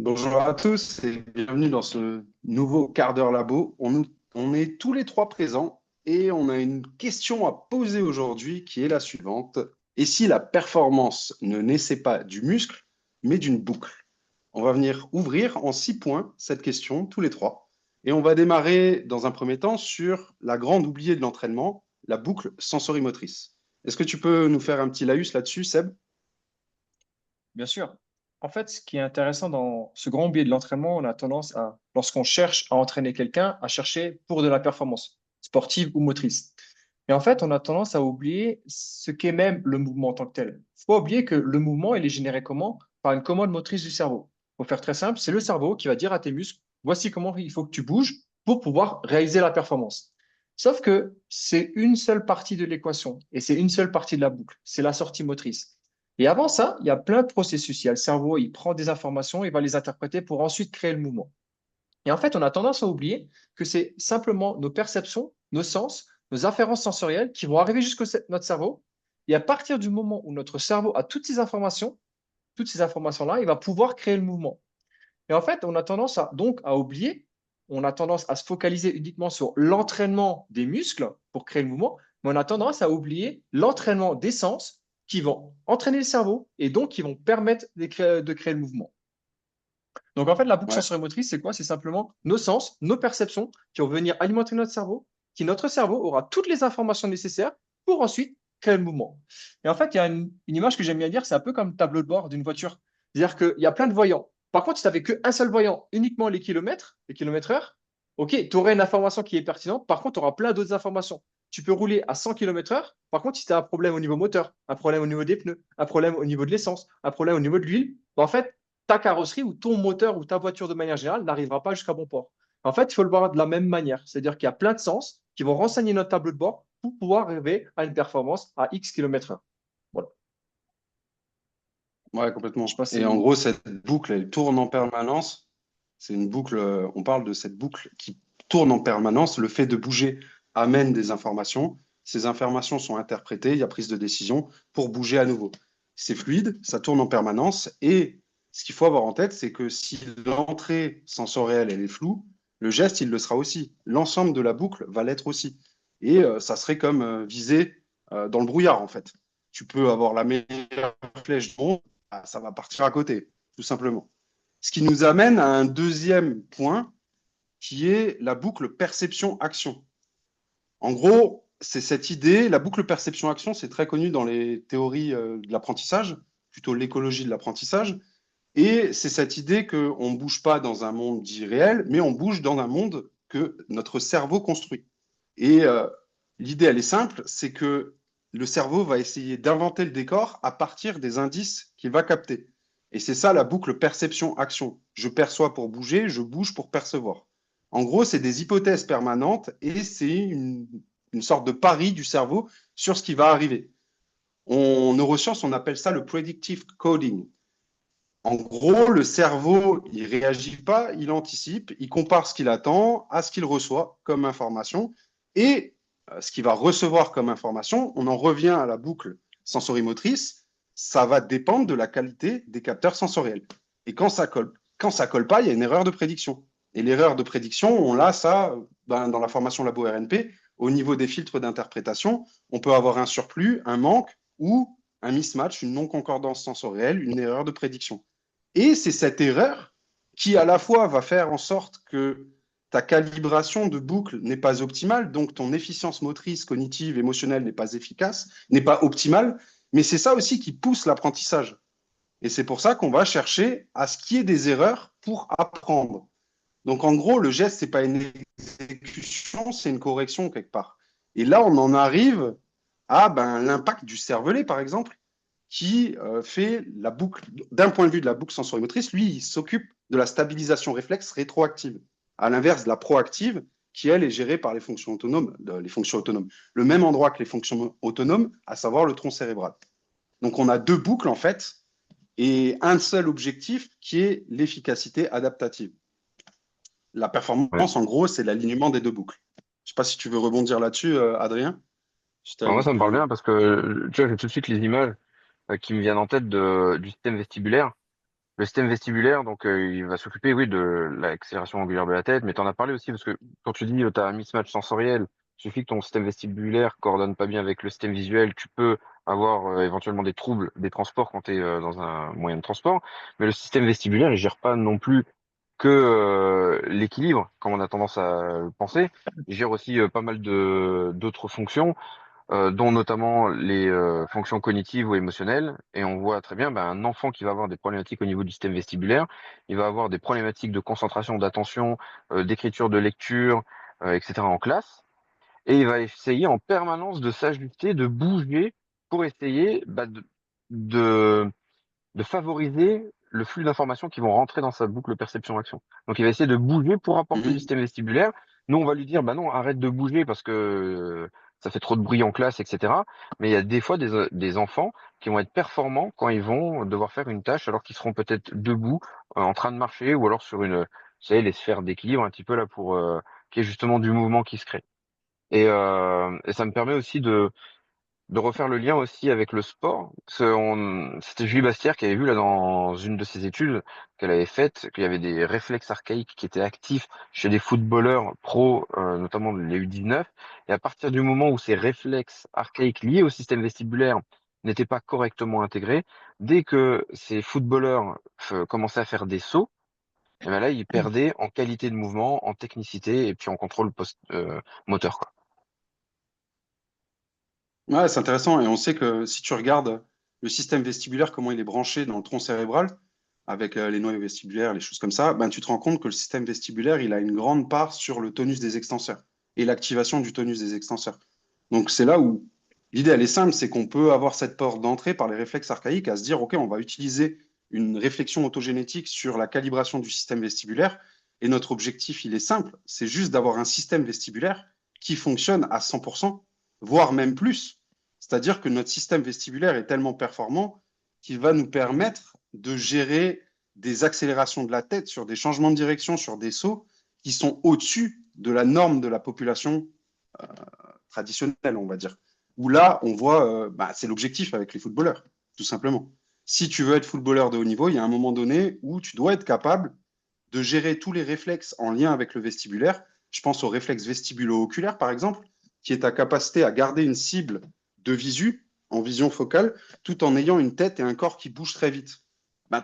Bonjour à tous et bienvenue dans ce nouveau quart d'heure labo. On est tous les trois présents et on a une question à poser aujourd'hui qui est la suivante. Et si la performance ne naissait pas du muscle, mais d'une boucle? On va venir ouvrir en 6 points cette question, tous les trois. Et on va démarrer dans un premier temps sur la grande oubliée de l'entraînement, la boucle sensorimotrice. Est-ce que tu peux nous faire un petit laïus là-dessus, Seb? Bien sûr. En fait, ce qui est intéressant dans ce grand biais de l'entraînement, on a tendance à, lorsqu'on cherche à entraîner quelqu'un, à chercher pour de la performance sportive ou motrice. Et en fait, on a tendance à oublier ce qu'est même le mouvement en tant que tel. Il faut pas oublier que le mouvement, il est généré comment? Par une commande motrice du cerveau. Pour faire très simple, c'est le cerveau qui va dire à tes muscles, voici comment il faut que tu bouges pour pouvoir réaliser la performance. Sauf que c'est une seule partie de l'équation et c'est une seule partie de la boucle, c'est la sortie motrice. Et avant ça, il y a plein de processus. Il y a le cerveau, il prend des informations, il va les interpréter pour ensuite créer le mouvement. Et en fait, on a tendance à oublier que c'est simplement nos perceptions, nos sens, nos afférences sensorielles qui vont arriver jusqu'à notre cerveau. Et à partir du moment où notre cerveau a toutes ces informations-là, il va pouvoir créer le mouvement. Et en fait, on a tendance donc à oublier, on a tendance à se focaliser uniquement sur l'entraînement des muscles pour créer le mouvement, mais on a tendance à oublier l'entraînement des sens qui vont entraîner le cerveau et donc qui vont permettre de créer le mouvement. Donc en fait, la boucle Ouais. sensorimotrice, c'est quoi? C'est simplement nos sens, nos perceptions qui vont venir alimenter notre cerveau, qui notre cerveau aura toutes les informations nécessaires pour ensuite créer le mouvement. Et en fait, il y a une image que j'aime bien dire, c'est un peu comme le tableau de bord d'une voiture. C'est-à-dire qu'il y a plein de voyants. Par contre, si tu n'avais qu'un seul voyant, uniquement les kilomètres heure, ok, tu aurais une information qui est pertinente. Par contre, tu auras plein d'autres informations. Tu peux rouler à 100 km heure. Par contre, si tu as un problème au niveau moteur, un problème au niveau des pneus, un problème au niveau de l'essence, un problème au niveau de l'huile, en fait, ta carrosserie ou ton moteur ou ta voiture de manière générale n'arrivera pas jusqu'à bon port. En fait, il faut le voir de la même manière. C'est-à-dire qu'il y a plein de sens qui vont renseigner notre tableau de bord pour pouvoir arriver à une performance à X km heure. Voilà. Ouais, Je sais complètement. pas Et en si. gros, cette boucle, elle tourne en permanence. C'est une boucle, on parle de cette boucle qui tourne en permanence. Le fait de bouger amène des informations. Ces informations sont interprétées, il y a prise de décision pour bouger à nouveau. C'est fluide, ça tourne en permanence. Et ce qu'il faut avoir en tête, c'est que si l'entrée sensorielle, elle est floue, le geste, il le sera aussi. L'ensemble de la boucle va l'être aussi. Et ça serait comme viser dans le brouillard, en fait. Tu peux avoir la meilleure flèche du monde, ah, ça va partir à côté, tout simplement. Ce qui nous amène à un deuxième point qui est la boucle perception-action. En gros, c'est cette idée, la boucle perception-action, c'est très connu dans les théories de l'apprentissage, plutôt l'écologie de l'apprentissage, et c'est cette idée qu'on ne bouge pas dans un monde dit réel, mais on bouge dans un monde que notre cerveau construit. Et l'idée, elle est simple, c'est que le cerveau va essayer d'inventer le décor à partir des indices qu'il va capter. Et c'est ça la boucle perception-action. Je perçois pour bouger, je bouge pour percevoir. En gros, c'est des hypothèses permanentes et c'est une sorte de pari du cerveau sur ce qui va arriver. En neurosciences, on appelle ça le predictive coding. En gros, le cerveau, il réagit pas, il anticipe, il compare ce qu'il attend à ce qu'il reçoit comme information. Et ce qu'il va recevoir comme information, on en revient à la boucle sensorimotrice, ça va dépendre de la qualité des capteurs sensoriels. Et quand ça colle pas, il y a une erreur de prédiction. Et l'erreur de prédiction, on l'a ça dans la formation labo RNP, au niveau des filtres d'interprétation, on peut avoir un surplus, un manque ou un mismatch, une non-concordance sensorielle, une erreur de prédiction. Et c'est cette erreur qui, à la fois, va faire en sorte que ta calibration de boucle n'est pas optimale, donc ton efficience motrice, cognitive, émotionnelle n'est pas efficace, n'est pas optimale, mais c'est ça aussi qui pousse l'apprentissage. Et c'est pour ça qu'on va chercher à ce qu'il y ait des erreurs pour apprendre. Donc en gros, le geste, c'est pas une exécution, c'est une correction quelque part. Et là, on en arrive à l'impact du cervelet, par exemple, qui fait la boucle, d'un point de vue de la boucle sensorimotrice, lui, il s'occupe de la stabilisation réflexe rétroactive, à l'inverse de la proactive, qui, elle, est gérée par les fonctions autonomes. Le même endroit que les fonctions autonomes, à savoir le tronc cérébral. Donc, on a deux boucles, en fait, et un seul objectif qui est l'efficacité adaptative. La Ouais. performance, en gros, c'est l'alignement des deux boucles. Je ne sais pas si tu veux rebondir là-dessus, Adrien. Je Alors moi, ça me parle t'ai- bien parce que tu vois, j'ai tout de suite les images qui me viennent en tête du système vestibulaire. Le système vestibulaire, donc il va s'occuper, oui, de l'accélération angulaire de la tête, mais tu en as parlé aussi parce que quand tu dis tu as un mismatch sensoriel, il suffit que ton système vestibulaire coordonne pas bien avec le système visuel, tu peux avoir éventuellement des troubles des transports quand tu es dans un moyen de transport, mais le système vestibulaire, il gère pas non plus que l'équilibre, comme on a tendance à le penser, il gère aussi pas mal de d'autres fonctions dont notamment les fonctions cognitives ou émotionnelles. Et on voit très bien un enfant qui va avoir des problématiques au niveau du système vestibulaire, il va avoir des problématiques de concentration, d'attention, d'écriture, de lecture, etc. en classe. Et il va essayer en permanence de s'ajuster, de bouger pour essayer de de favoriser le flux d'informations qui vont rentrer dans sa boucle perception-action. Donc il va essayer de bouger pour apporter du Mhm. système vestibulaire. Nous, on va lui dire, bah non, arrête de bouger parce que ça fait trop de bruit en classe, etc. Mais il y a des fois des enfants qui vont être performants quand ils vont devoir faire une tâche alors qu'ils seront peut-être debout, en train de marcher, ou alors sur une, vous savez, les sphères d'équilibre un petit peu là pour qu'il y ait justement du mouvement qui se crée. Et ça me permet aussi de refaire le lien aussi avec le sport. C'était Julie Bastière qui avait vu là dans une de ses études qu'elle avait faites qu'il y avait des réflexes archaïques qui étaient actifs chez des footballeurs pros, notamment les U19. Et à partir du moment où ces réflexes archaïques liés au système vestibulaire n'étaient pas correctement intégrés, dès que ces footballeurs commençaient à faire des sauts, et ben là, ils perdaient en qualité de mouvement, en technicité et puis en contrôle moteur, quoi. Ouais, c'est intéressant. Et on sait que si tu regardes le système vestibulaire, comment il est branché dans le tronc cérébral, avec les noyaux vestibulaires, les choses comme ça, ben, tu te rends compte que le système vestibulaire, il a une grande part sur le tonus des extenseurs et l'activation du tonus des extenseurs. Donc c'est là où l'idée, elle est simple, c'est qu'on peut avoir cette porte d'entrée par les réflexes archaïques à se dire, OK, on va utiliser une réflexion autogénétique sur la calibration du système vestibulaire. Et notre objectif, il est simple, c'est juste d'avoir un système vestibulaire qui fonctionne à 100%, voire même plus. C'est-à-dire que notre système vestibulaire est tellement performant qu'il va nous permettre de gérer des accélérations de la tête sur des changements de direction, sur des sauts qui sont au-dessus de la norme de la population traditionnelle, on va dire. Où là, on voit, c'est l'objectif avec les footballeurs, tout simplement. Si tu veux être footballeur de haut niveau, il y a un moment donné où tu dois être capable de gérer tous les réflexes en lien avec le vestibulaire. Je pense au réflexe vestibulo-oculaire, par exemple, qui est ta capacité à garder une cible de visu, en vision focale, tout en ayant une tête et un corps qui bougent très vite.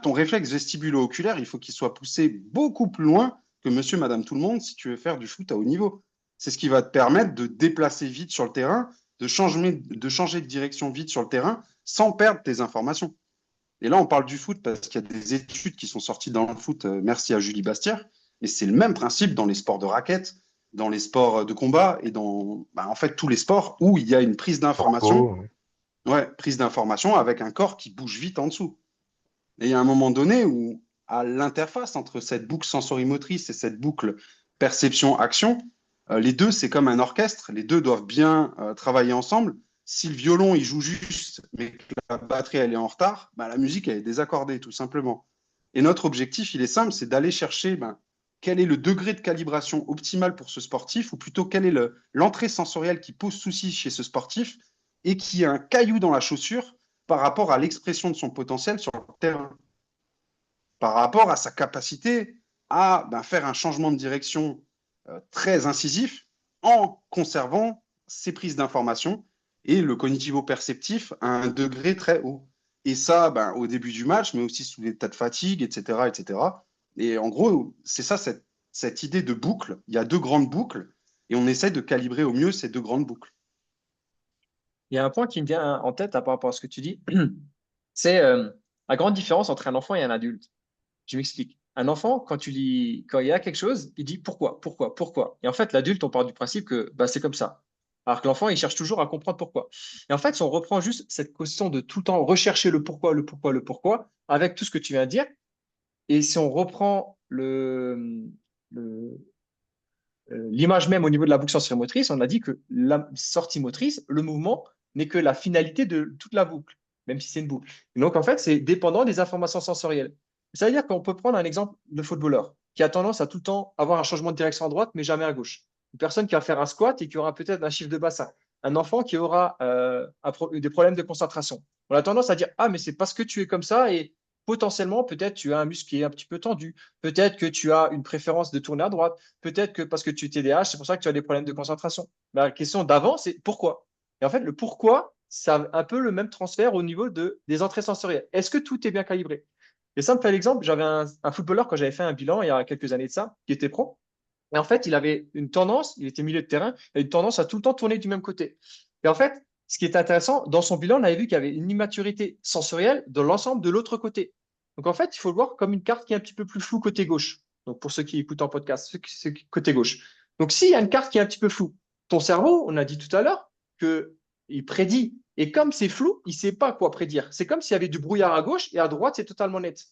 Ton réflexe vestibulo-oculaire, il faut qu'il soit poussé beaucoup plus loin que monsieur, madame, tout le monde si tu veux faire du foot à haut niveau. C'est ce qui va te permettre de déplacer vite sur le terrain, de changer de direction vite sur le terrain sans perdre tes informations. Et là, on parle du foot parce qu'il y a des études qui sont sorties dans le foot, merci à Julie Bastière, mais c'est le même principe dans les sports de raquettes, dans les sports de combat et dans en fait tous les sports où il y a une prise d'information, Corpo, ouais, prise d'information avec un corps qui bouge vite en dessous. Et il y a un moment donné où, à l'interface entre cette boucle sensorimotrice et cette boucle perception-action, les deux, c'est comme un orchestre, les deux doivent bien travailler ensemble. Si le violon, il joue juste, mais que la batterie, elle est en retard, la musique, elle est désaccordée, tout simplement. Et notre objectif, il est simple, c'est d'aller chercher quel est le degré de calibration optimal pour ce sportif, ou plutôt quelle est l'entrée sensorielle qui pose souci chez ce sportif et qui a un caillou dans la chaussure par rapport à l'expression de son potentiel sur le terrain, par rapport à sa capacité à faire un changement de direction très incisif en conservant ses prises d'information et le cognitivo-perceptif à un degré très haut. Et ça, au début du match, mais aussi sous l'état de fatigue, etc., etc. Et en gros, c'est ça, cette idée de boucle. Il y a deux grandes boucles et on essaie de calibrer au mieux ces deux grandes boucles. Il y a un point qui me vient en tête par rapport à ce que tu dis, c'est la grande différence entre un enfant et un adulte. Je m'explique. Un enfant, quand il y a quelque chose, il dit pourquoi, pourquoi, pourquoi. Et en fait, l'adulte, on part du principe que c'est comme ça. Alors que l'enfant, il cherche toujours à comprendre pourquoi. Et en fait, si on reprend juste cette question de tout le temps rechercher le pourquoi, le pourquoi, le pourquoi, avec tout ce que tu viens de dire, et si on reprend l'image même au niveau de la boucle sensorimotrice, on a dit que la sortie motrice, le mouvement, n'est que la finalité de toute la boucle, même si c'est une boucle. Et donc, en fait, c'est dépendant des informations sensorielles. Ça veut dire qu'on peut prendre un exemple de footballeur qui a tendance à tout le temps avoir un changement de direction à droite, mais jamais à gauche. Une personne qui va faire un squat et qui aura peut-être un chiffre de bassin. Un enfant qui aura des problèmes de concentration. On a tendance à dire, ah, mais c'est parce que tu es comme ça et potentiellement, peut-être tu as un muscle qui est un petit peu tendu, peut-être que tu as une préférence de tourner à droite, peut-être que parce que tu es TDAH, c'est pour ça que tu as des problèmes de concentration. La question d'avant, c'est pourquoi? Et en fait, le pourquoi, ça a un peu le même transfert au niveau des entrées sensorielles. Est-ce que tout est bien calibré? Et ça me fait l'exemple, j'avais un footballeur quand j'avais fait un bilan il y a quelques années de ça, qui était pro. Et en fait, il avait une tendance, il était milieu de terrain, il avait une tendance à tout le temps tourner du même côté. Et en fait, ce qui est intéressant, dans son bilan, on avait vu qu'il y avait une immaturité sensorielle de l'ensemble de l'autre côté. Donc en fait, il faut le voir comme une carte qui est un petit peu plus floue côté gauche. Donc pour ceux qui écoutent en podcast, côté gauche. Donc s'il y a une carte qui est un petit peu floue, ton cerveau, on a dit tout à l'heure qu'il prédit. Et comme c'est flou, il ne sait pas quoi prédire. C'est comme s'il y avait du brouillard à gauche et à droite, c'est totalement net.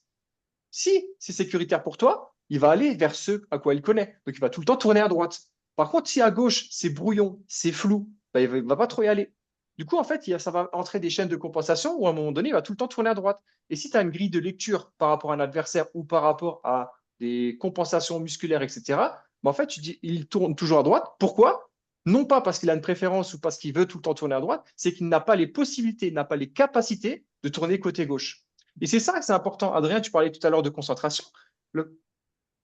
Si c'est sécuritaire pour toi, il va aller vers ce à quoi il connaît. Donc, il va tout le temps tourner à droite. Par contre, si à gauche, c'est brouillon, c'est flou, bah, il ne va pas trop y aller. Du coup, en fait, ça va entrer des chaînes de compensation où à un moment donné, il va tout le temps tourner à droite. Et si tu as une grille de lecture par rapport à un adversaire ou par rapport à des compensations musculaires, etc., bah, en fait, tu dis, il tourne toujours à droite. Pourquoi? Non pas parce qu'il a une préférence ou parce qu'il veut tout le temps tourner à droite, c'est qu'il n'a pas les possibilités, n'a pas les capacités de tourner côté gauche. Et c'est ça que c'est important. Adrien, tu parlais tout à l'heure de concentration. Le-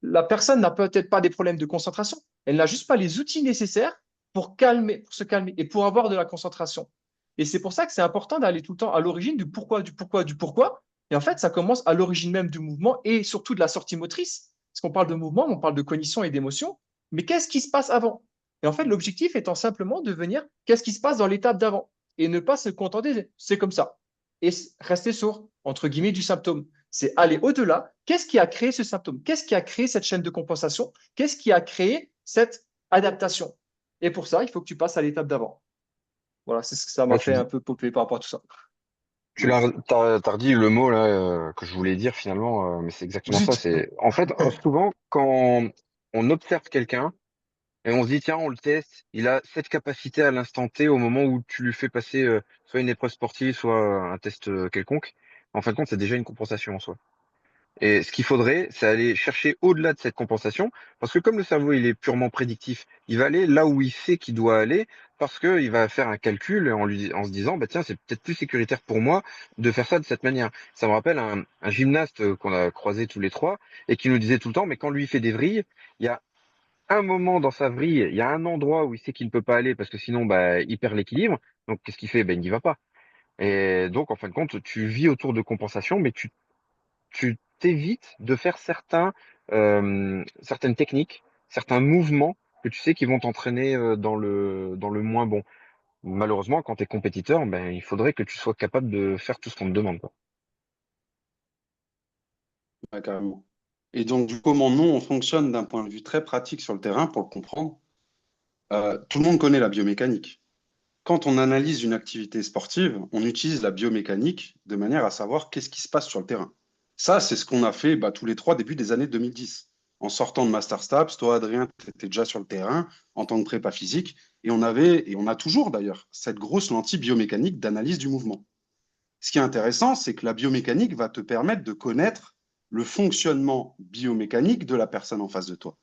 la personne n'a peut-être pas des problèmes de concentration. Elle n'a juste pas les outils nécessaires pour calmer, pour se calmer et pour avoir de la concentration. Et c'est pour ça que c'est important d'aller tout le temps à l'origine du pourquoi, du pourquoi, du pourquoi. Et en fait, ça commence à l'origine même du mouvement et surtout de la sortie motrice. Parce qu'on parle de mouvement, on parle de cognition et d'émotion. Mais qu'est-ce qui se passe avant? Et en fait, l'objectif étant simplement de venir, qu'est-ce qui se passe dans l'étape d'avant? Et ne pas se contenter, c'est comme ça. Et rester sourd, entre guillemets, du symptôme. C'est aller au-delà. Qu'est-ce qui a créé ce symptôme? Qu'est-ce qui a créé cette chaîne de compensation? Qu'est-ce qui a créé cette adaptation? Et pour ça, il faut que tu passes à l'étape d'avant. Voilà, c'est ce que ça m'a Ouais, fait un peu popper par rapport à tout ça. t'as redit le mot là que je voulais dire finalement, mais c'est exactement ça. Zut. C'est en fait souvent quand on observe quelqu'un et on se dit tiens on le teste, il a cette capacité à l'instant T au moment où tu lui fais passer soit une épreuve sportive, soit un test quelconque. En fin de compte, c'est déjà une compensation en soi. Et ce qu'il faudrait, c'est aller chercher au-delà de cette compensation, parce que comme le cerveau, il est purement prédictif, il va aller là où il sait qu'il doit aller, parce qu'il va faire un calcul en se disant, bah tiens, c'est peut-être plus sécuritaire pour moi de faire ça de cette manière. Ça me rappelle un gymnaste qu'on a croisé tous les trois, et qui nous disait tout le temps, mais quand lui fait des vrilles, il y a un moment dans sa vrille, il y a un endroit où il sait qu'il ne peut pas aller, parce que sinon, bah, il perd l'équilibre. Donc, qu'est-ce qu'il fait? Ben, il n'y va pas. Et donc, en fin de compte, tu vis autour de compensation, mais tu t'évites de faire certaines techniques, certains mouvements que tu sais qui vont t'entraîner dans le moins bon. Malheureusement, quand tu es compétiteur, ben, il faudrait que tu sois capable de faire tout ce qu'on te demande, quoi. Ouais, carrément. Et donc, du comment nous, on fonctionne d'un point de vue très pratique sur le terrain pour le comprendre. Tout le monde connaît la biomécanique. Quand on analyse une activité sportive, on utilise la biomécanique de manière à savoir qu'est-ce qui se passe sur le terrain. Ça, c'est ce qu'on a fait tous les trois début des années 2010. En sortant de Master Stabs, toi, Adrien, tu étais déjà sur le terrain en tant que prépa physique, et on a toujours d'ailleurs cette grosse lentille biomécanique d'analyse du mouvement. Ce qui est intéressant, c'est que la biomécanique va te permettre de connaître le fonctionnement biomécanique de la personne en face de toi.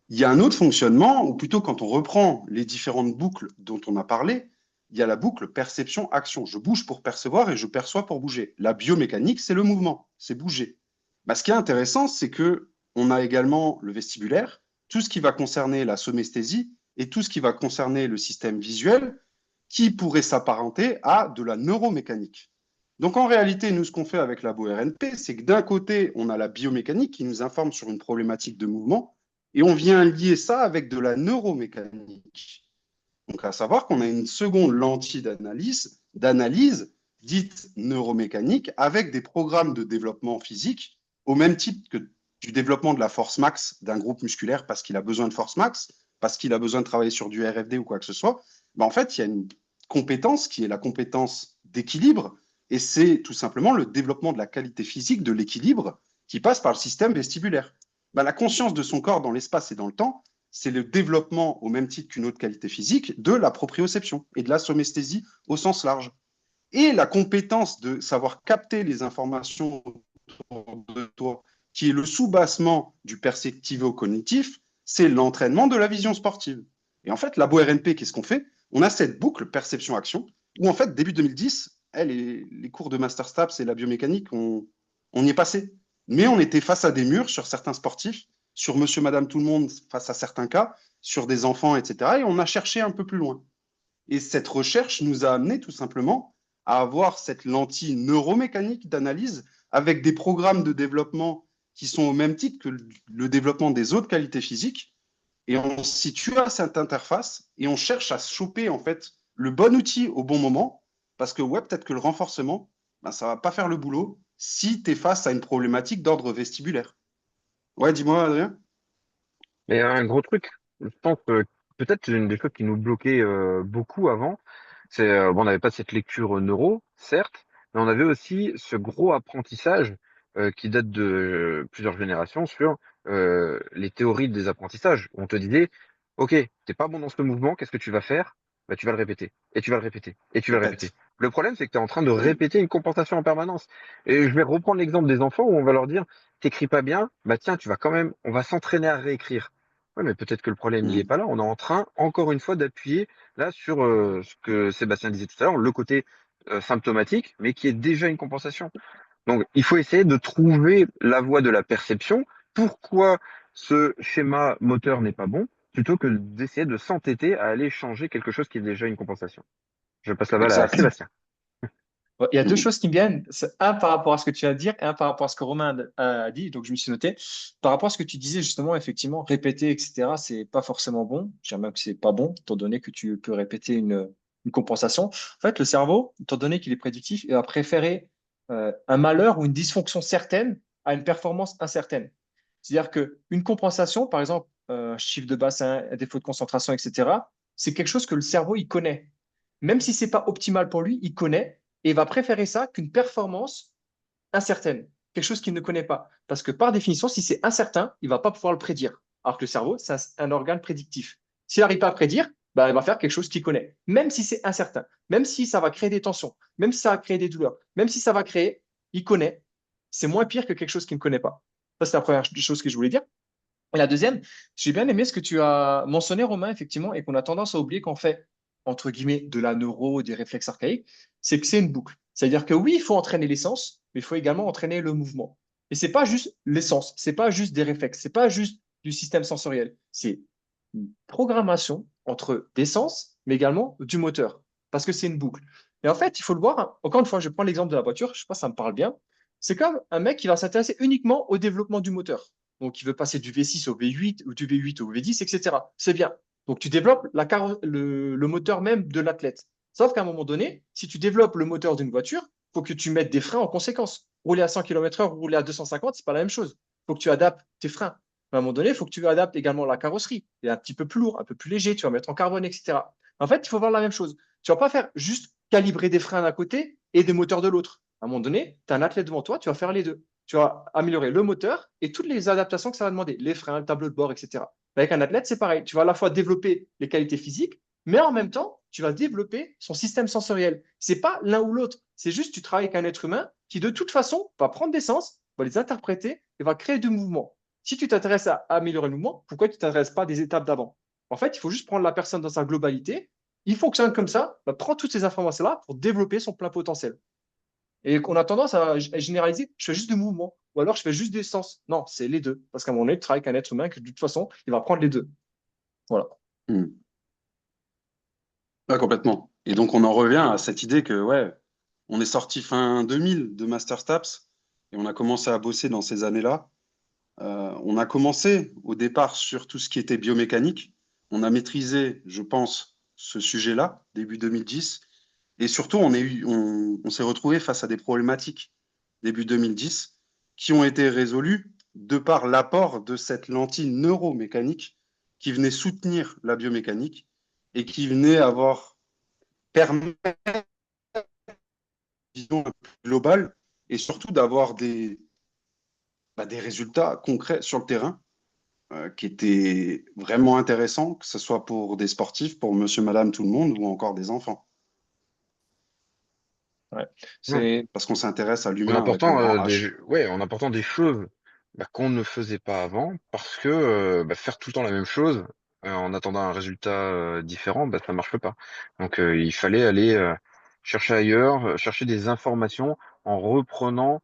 Il y a un autre fonctionnement, ou plutôt quand on reprend les différentes boucles dont on a parlé, il y a la boucle perception-action. Je bouge pour percevoir et je perçois pour bouger. La biomécanique, c'est le mouvement, c'est bouger. Ce qui est intéressant, c'est que on a également le vestibulaire, tout ce qui va concerner la somesthésie et tout ce qui va concerner le système visuel, qui pourrait s'apparenter à de la neuromécanique. Donc en réalité, nous, ce qu'on fait avec la RNP, c'est que d'un côté, on a la biomécanique qui nous informe sur une problématique de mouvement, et on vient lier ça avec de la neuromécanique. Donc, à savoir qu'on a une seconde lentille d'analyse dite neuromécanique, avec des programmes de développement physique, au même titre que du développement de la force max d'un groupe musculaire parce qu'il a besoin de force max, parce qu'il a besoin de travailler sur du RFD ou quoi que ce soit. En fait, il y a une compétence qui est la compétence d'équilibre, et c'est tout simplement le développement de la qualité physique de l'équilibre qui passe par le système vestibulaire. La conscience de son corps dans l'espace et dans le temps, c'est le développement, au même titre qu'une autre qualité physique, de la proprioception et de la somesthésie au sens large. Et la compétence de savoir capter les informations autour de toi, qui est le sous-bassement du perceptivo-cognitif, c'est l'entraînement de la vision sportive. Et en fait, la RNP, qu'est-ce qu'on fait? On a cette boucle perception-action, où en fait, début 2010, les cours de Master Staps et la biomécanique, on On y est passé. Mais on était face à des murs sur certains sportifs, sur monsieur, madame, tout le monde face à certains cas, sur des enfants, etc. Et on a cherché un peu plus loin. Et cette recherche nous a amené tout simplement à avoir cette lentille neuromécanique d'analyse avec des programmes de développement qui sont au même titre que le développement des autres qualités physiques. Et on se situe à cette interface et on cherche à choper en fait le bon outil au bon moment parce que ouais, peut-être que le renforcement, ben, ça va pas faire le boulot si tu es face à une problématique d'ordre vestibulaire. Ouais, dis-moi, Adrien. Mais un gros truc, je pense que peut-être une des choses qui nous bloquait beaucoup avant, c'est bon, on n'avait pas cette lecture neuro, certes, mais on avait aussi ce gros apprentissage qui date de plusieurs générations sur les théories des apprentissages. On te disait, OK, t'es pas bon dans ce mouvement, qu'est-ce que tu vas faire? Bah, tu vas le répéter, et tu vas le répéter, et tu vas le répéter. Répète. Le problème, c'est que tu es en train de Oui, répéter une compensation en permanence. Et je vais reprendre l'exemple des enfants où on va leur dire, t'écris pas bien, bah tiens, tu vas quand même, on va s'entraîner à réécrire. Ouais, mais peut-être que le problème, il est pas là. On est en train, encore une fois, d'appuyer là sur ce que Sébastien disait tout à l'heure, le côté symptomatique, mais qui est déjà une compensation. Donc, il faut essayer de trouver la voie de la perception. Pourquoi ce schéma moteur n'est pas bon, plutôt que d'essayer de s'entêter à aller changer quelque chose qui est déjà une compensation. Je passe la balle à exact. Sébastien. Ouais, il y a deux choses qui me viennent. C'est un par rapport à ce que tu as dit et un par rapport à ce que Romain a dit. Donc, je me suis noté. Par rapport à ce que tu disais, justement, effectivement, répéter, etc., c'est pas forcément bon. Je dirais même que c'est pas bon, étant donné que tu peux répéter une compensation. En fait, le cerveau, étant donné qu'il est prédictif, il va préférer un malheur ou une dysfonction certaine à une performance incertaine. C'est-à-dire qu'une compensation, par exemple, chiffre de bassin, un défaut de concentration, etc., c'est quelque chose que le cerveau, il connaît. Même si c'est pas optimal pour lui, il connaît et il va préférer ça qu'une performance incertaine, quelque chose qu'il ne connaît pas. Parce que par définition, si c'est incertain, il ne va pas pouvoir le prédire. Alors que le cerveau, c'est un organe prédictif. S'il n'arrive pas à prédire, bah, il va faire quelque chose qu'il connaît, même si c'est incertain, même si ça va créer des tensions, même si ça va créer des douleurs, même si ça va créer, il connaît, c'est moins pire que quelque chose qu'il ne connaît pas. Ça, c'est la première chose que je voulais dire. Et la deuxième, j'ai bien aimé ce que tu as mentionné, Romain, effectivement, et qu'on a tendance à oublier qu'on fait, entre guillemets, de la neuro, des réflexes archaïques, c'est que c'est une boucle. C'est-à-dire que oui, il faut entraîner l'essence, mais il faut également entraîner le mouvement. Et c'est pas juste l'essence, c'est pas juste des réflexes, c'est pas juste du système sensoriel. C'est une programmation entre des sens, mais également du moteur, parce que c'est une boucle. Et en fait, il faut le voir, encore une fois, je prends l'exemple de la voiture, je sais pas, ça me parle bien. C'est comme un mec qui va s'intéresser uniquement au développement du moteur. Donc, il veut passer du V6 au V8 ou du V8 au V10, etc. C'est bien. Donc, tu développes le moteur même de l'athlète. Sauf qu'à un moment donné, si tu développes le moteur d'une voiture, il faut que tu mettes des freins en conséquence. Rouler à 100 km/h, rouler à 250, c'est pas la même chose. Il faut que tu adaptes tes freins. À un moment donné, il faut que tu adaptes également la carrosserie. Il est un petit peu plus lourd, un peu plus léger, tu vas mettre en carbone, etc. En fait, il faut voir la même chose. Tu ne vas pas faire juste calibrer des freins d'un côté et des moteurs de l'autre. À un moment donné, tu as un athlète devant toi, tu vas faire les deux. Tu vas améliorer le moteur et toutes les adaptations que ça va demander, les freins, le tableau de bord, etc. Avec un athlète, c'est pareil. Tu vas à la fois développer les qualités physiques, mais en même temps, tu vas développer son système sensoriel. C'est pas l'un ou l'autre. C'est juste tu travailles avec un être humain qui, de toute façon, va prendre des sens, va les interpréter et va créer du mouvement. Si tu t'intéresses à améliorer le mouvement, pourquoi tu ne t'intéresses pas des étapes d'avant? En fait, il faut juste prendre la personne dans sa globalité. Il fonctionne comme ça, bah, prend toutes ces informations-là pour développer son plein potentiel. Et qu'on a tendance à généraliser, je fais juste du mouvement, ou alors je fais juste des sens. Non, c'est les deux. Parce qu'à un moment donné, tu travailles avec un être humain que de toute façon, il va prendre les deux. Voilà. Hmm. Ouais, complètement. Et donc, on en revient à cette idée que, ouais, on est sorti fin 2000 de Master Staps et on a commencé à bosser dans ces années-là. On a commencé au départ sur tout ce qui était biomécanique. On a maîtrisé, je pense, ce sujet-là, début 2010. Et surtout, on s'est retrouvé face à des problématiques début 2010 qui ont été résolues de par l'apport de cette lentille neuromécanique qui venait soutenir la biomécanique et qui venait avoir permis une vision un peu globale et surtout d'avoir des résultats concrets sur le terrain qui étaient vraiment intéressants, que ce soit pour des sportifs, pour monsieur, madame, tout le monde ou encore des enfants. Ouais. Ouais. C'est Parce qu'on s'intéresse à En l'humain avec un apportant grand des, H. ouais, en apportant des choses qu'on ne faisait pas avant, parce que faire tout le temps la même chose en attendant un résultat différent, ça marche pas. Donc il fallait aller chercher ailleurs, chercher des informations en reprenant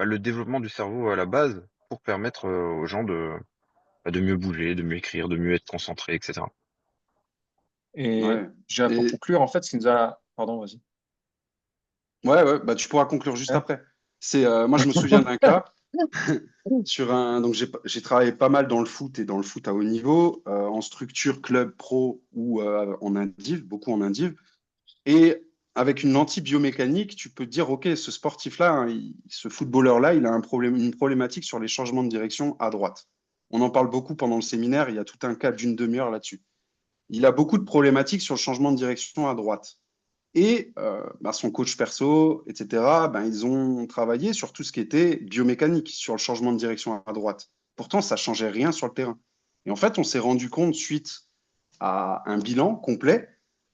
le développement du cerveau à la base pour permettre aux gens de mieux bouger, de mieux écrire, de mieux être concentrés, etc. Et Ouais. pour Et conclure, en fait, ce qui nous a. Pardon, vas-y. ouais, bah, tu pourras conclure juste Hein. après. Moi, je me souviens d'un cas donc j'ai travaillé pas mal dans le foot et dans le foot à haut niveau, en structure club pro ou en indiv, beaucoup en indiv. Et avec une lentille biomécanique, tu peux te dire, OK, ce sportif-là, hein, ce footballeur-là, il a une problématique sur les changements de direction à droite. On en parle beaucoup pendant le séminaire, il y a tout un cas d'une demi-heure là-dessus. Il a beaucoup de problématiques sur le changement de direction à droite. Et son coach perso, etc., ils ont travaillé sur tout ce qui était biomécanique, sur le changement de direction à droite. Pourtant, ça ne changeait rien sur le terrain. Et en fait, on s'est rendu compte, suite à un bilan complet,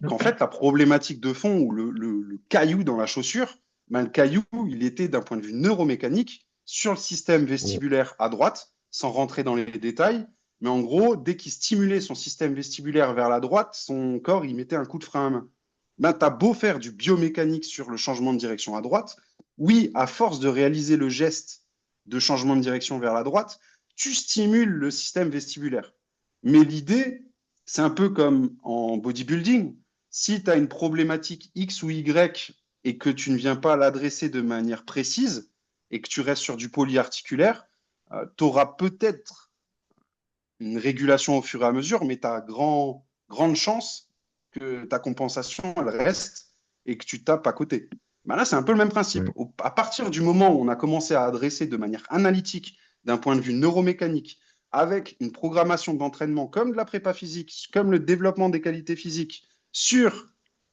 qu'en fait, la problématique de fond ou le caillou dans la chaussure, le caillou, il était d'un point de vue neuromécanique sur le système Mm. vestibulaire à droite, sans rentrer dans les détails. Mais en gros, dès qu'il stimulait son système vestibulaire vers la droite, son corps, il mettait un coup de frein à main. Tu as beau faire du biomécanique sur le changement de direction à droite, oui, à force de réaliser le geste de changement de direction vers la droite, tu stimules le système vestibulaire. Mais l'idée, c'est un peu comme en bodybuilding. Si tu as une problématique X ou Y et que tu ne viens pas l'adresser de manière précise et que tu restes sur du polyarticulaire, tu auras peut-être une régulation au fur et à mesure, mais tu as grande chance que ta compensation, elle reste et que tu tapes à côté. Là, c'est un peu le même principe. Mm. À partir du moment où on a commencé à adresser de manière analytique, d'un point de vue neuromécanique, avec une programmation d'entraînement comme de la prépa physique, comme le développement des qualités physiques, sur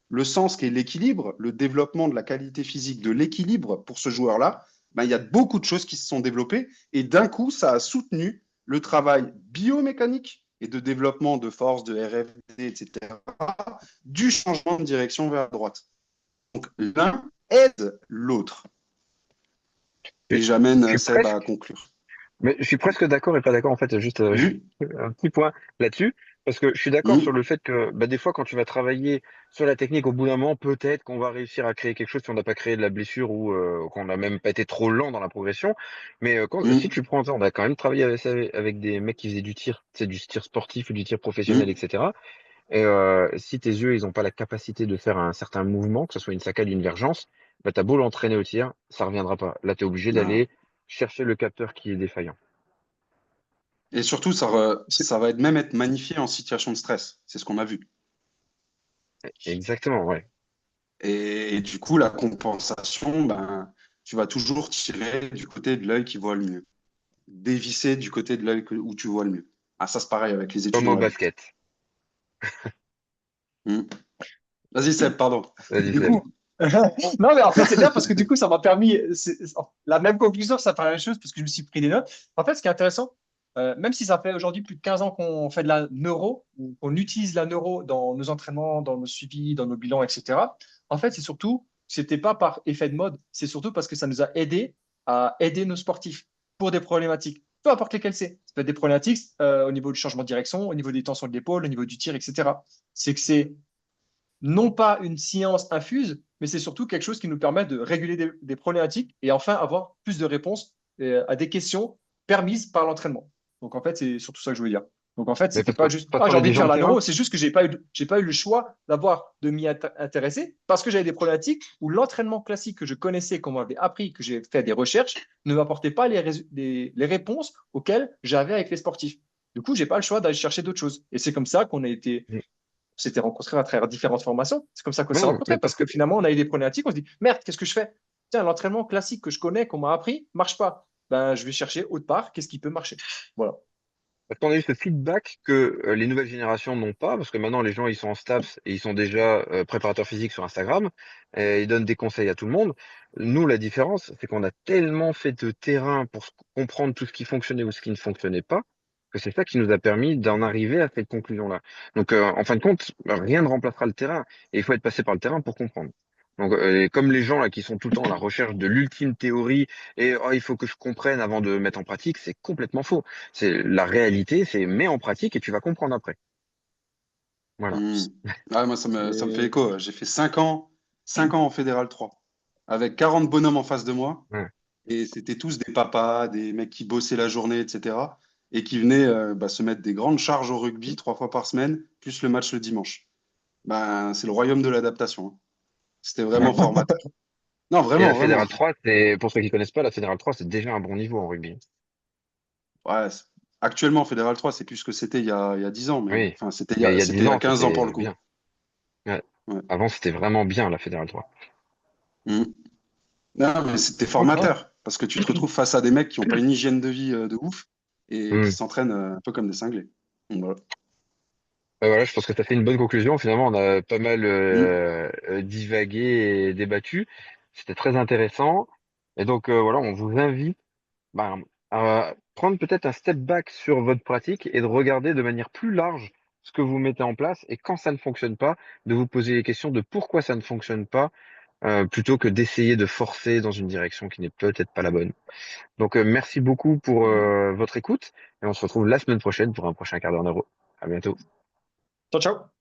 le sens qui est l'équilibre, le développement de la qualité physique, de l'équilibre pour ce joueur-là, il y a beaucoup de choses qui se sont développées et d'un coup, ça a soutenu le travail biomécanique et de développement de force, de RFD, etc., du changement de direction vers la droite. Donc l'un aide l'autre. Et Je j'amène suis Seb à presque conclure. Mais je suis presque d'accord et pas d'accord en fait, juste Mmh, un petit point là-dessus, parce que je suis d'accord sur mmh, le fait que des fois quand tu vas travailler sur la technique, au bout d'un moment, peut-être qu'on va réussir à créer quelque chose si on n'a pas créé de la blessure ou qu'on n'a même pas été trop lent dans la progression. Mais si mmh, tu prends ça, on a quand même travaillé avec des mecs qui faisaient du tir, c'est du tir sportif ou du tir professionnel, mmh, etc. Et si tes yeux, ils n'ont pas la capacité de faire un certain mouvement, que ce soit une saccade, une vergence, t'as beau l'entraîner au tir, ça reviendra pas. Là, tu es obligé non. d'aller chercher le capteur qui est défaillant. Et surtout, C'est- ça va même être magnifié en situation de stress. C'est ce qu'on a vu. Exactement, ouais. Et du coup, la compensation, tu vas toujours tirer du côté de l'œil qui voit le mieux. Dévisser du côté de l'œil où tu vois le mieux. Ah, ça, c'est pareil avec les études Comme dans au la vie. basket. Hmm. Vas-y, Seb, pardon. Vas-y, Du Seb. coup, non, mais en fait, c'est bien parce que du coup, ça m'a permis la même conclusion, ça fait la même chose parce que je me suis pris des notes. En fait, ce qui est intéressant, même si ça fait aujourd'hui plus de 15 ans qu'on fait de la neuro, ou qu'on utilise la neuro dans nos entraînements, dans nos suivis, dans nos bilans, etc., en fait, c'est surtout, c'était pas par effet de mode, c'est surtout parce que ça nous a aidé à aider nos sportifs pour des problématiques, peu importe lesquelles c'est. Ça peut être des problématiques au niveau du changement de direction, au niveau des tensions de l'épaule, au niveau du tir, etc. C'est que c'est non pas une science infuse, mais c'est surtout quelque chose qui nous permet de réguler des problématiques et enfin avoir plus de réponses à des questions permises par l'entraînement. Donc en fait, c'est surtout ça que je voulais dire. Donc en fait, Mais c'était parce que pas de toute juste façon, j'ai on est envie des de gens faire de la neuro, terrain. c'est juste que j'ai pas eu le choix d'avoir de m'y intéresser parce que j'avais des problématiques où l'entraînement classique que je connaissais, qu'on m'avait appris, que j'ai fait des recherches, ne m'apportait pas les réponses auxquelles j'avais avec les sportifs. Du coup, j'ai pas le choix d'aller chercher d'autres choses. Et c'est comme ça qu'on a été s'était rencontrés à travers différentes formations. C'est comme ça qu'on s'est Ouais, rencontrés mais parce parce que que finalement, on a eu des problématiques. On se dit, merde, qu'est-ce que je fais? Tiens, l'entraînement classique que je connais, qu'on m'a appris, marche pas. Ben, je vais chercher autre part, qu'est-ce qui peut marcher? Voilà. Parce qu'on a eu ce feedback que les nouvelles générations n'ont pas, parce que maintenant les gens ils sont en STAPS et ils sont déjà préparateurs physiques sur Instagram, et ils donnent des conseils à tout le monde. Nous, la différence, c'est qu'on a tellement fait de terrain pour comprendre tout ce qui fonctionnait ou ce qui ne fonctionnait pas, que c'est ça qui nous a permis d'en arriver à cette conclusion-là. Donc, en fin de compte, rien ne remplacera le terrain, et il faut être passé par le terrain pour comprendre. Donc, comme les gens là qui sont tout le temps à la recherche de l'ultime théorie et oh, il faut que je comprenne avant de mettre en pratique, c'est complètement faux. C'est la réalité, c'est mets en pratique et tu vas comprendre après. Voilà. Hmm. Ah, moi, ça me fait Et écho. J'ai fait 5 ans en Fédéral 3, avec 40 bonhommes en face de moi. Ouais. Et c'était tous des papas, des mecs qui bossaient la journée, etc. Et qui venaient se mettre des grandes charges au rugby 3 fois par semaine, plus le match le dimanche. Ben, c'est le royaume de l'adaptation, hein. C'était vraiment formateur. Non, Et la vraiment, vraiment. Fédérale 3, c'est, pour ceux qui connaissent pas, la Fédérale 3, c'est déjà un bon niveau en rugby. Ouais, actuellement, Fédéral 3, c'est plus ce que c'était il y a 10 ans, mais Oui. enfin, Mais il y a c'était 10 il y a ans, 15 ans pour le c'était coup. bien. Ouais. Ouais. Avant, c'était vraiment bien, la Fédérale 3. Mhm. Non, mais c'était Ok. formateur, parce que tu te retrouves face à des mecs qui n'ont pas une hygiène de vie de ouf et qui Hmm. s'entraînent un peu comme des cinglés. Donc, voilà. Ouais, voilà, je pense que ça fait une bonne conclusion. Finalement, on a pas mal Mhm. divagué et débattu. C'était très intéressant. Et donc, voilà, on vous invite ben, à prendre peut-être un step back sur votre pratique et de regarder de manière plus large ce que vous mettez en place. Et quand ça ne fonctionne pas, de vous poser les questions de pourquoi ça ne fonctionne pas, plutôt que d'essayer de forcer dans une direction qui n'est peut-être pas la bonne. Donc, merci beaucoup pour votre écoute et on se retrouve la semaine prochaine pour un prochain quart d'heure neuro. À bientôt. Ciao, ciao.